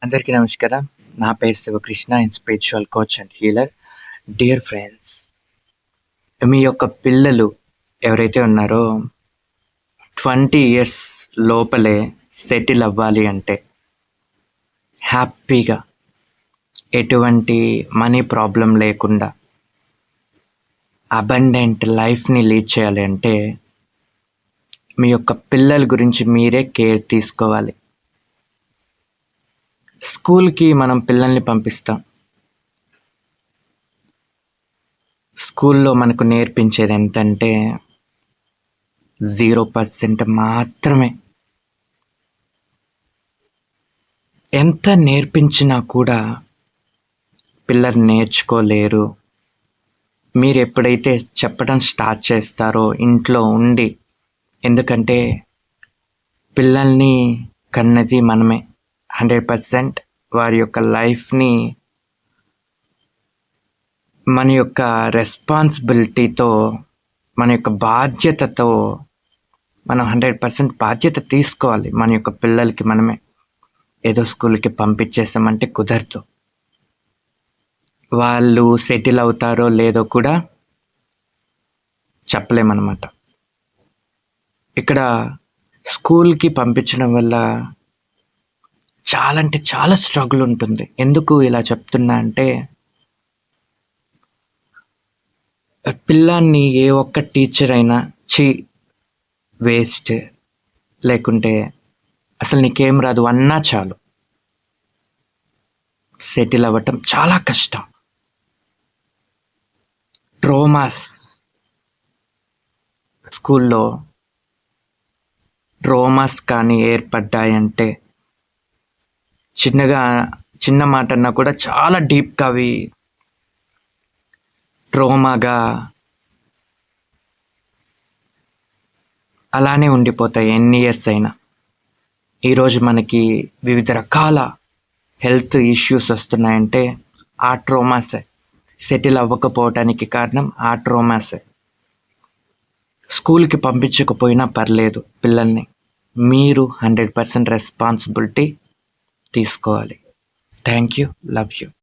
అందరికీ నమస్కారం. నా పేరు Shivakrishna, spiritual coach and healer. Dear friends, మీ యొక్క పిల్లలు ఎవరైతే ఉన్నారో 20 ఇయర్స్ లోపలే సెటిల్ అవ్వాలి అంటే, హ్యాపీగా ఎటువంటి మనీ ప్రాబ్లం లేకుండా అబండెంట్ లైఫ్ని లీడ్ చేయాలి అంటే, మీ యొక్క పిల్లల గురించి మీరే కేర్ తీసుకోవాలి. స్కూల్కి మనం పిల్లల్ని పంపిస్తాం. స్కూల్లో మనకు నేర్పించేది ఎంతంటే 0% మాత్రమే. ఎంత నేర్పించినా కూడా పిల్లలు నేర్చుకోలేరు. మీరు ఎప్పుడైతే చెప్పడం స్టార్ట్ చేస్తారో ఇంట్లో ఉండి, ఎందుకంటే పిల్లల్ని కన్నది మనమే. 100% వారి యొక్క లైఫ్ని మన యొక్క రెస్పాన్సిబిలిటీతో, మన యొక్క బాధ్యతతో మనం 100% బాధ్యత తీసుకోవాలి. మన యొక్క పిల్లలకి మనమే. ఏదో స్కూల్కి పంపించేసామంటే కుదరదు. వాళ్ళు సెటిల్ అవుతారో లేదో కూడా చెప్పలేమన్నమాట. ఇక్కడ స్కూల్కి పంపించడం వల్ల చాలా అంటే చాలా స్ట్రగుల్ ఉంటుంది. ఎందుకు ఇలా చెప్తున్నా అంటే, పిల్లాన్ని ఏ ఒక్క టీచర్ అయినా వేస్ట్, లేకుంటే అసలు నీకేం రాదు అన్నా చాలు, సెటిల్ అవ్వటం చాలా కష్టం. ట్రోమాస్, స్కూల్లో ట్రోమాస్ కానీ ఏర్పడ్డాయంటే, చిన్న మాట అన్నా కూడా చాలా డీప్గా అవి ట్రోమాగా అలానే ఉండిపోతాయి ఎన్ని ఇయర్స్ అయినా. ఈరోజు మనకి వివిధ రకాల హెల్త్ ఇష్యూస్ వస్తున్నాయంటే ఆ ట్రోమాసే. సెటిల్ అవ్వకపోవటానికి కారణం ఆ ట్రోమాసే. స్కూల్కి పంపించకపోయినా పర్లేదు, పిల్లల్ని మీరు 100% రెస్పాన్సిబిలిటీ తీసుకోవాలి. Thank you. Love you.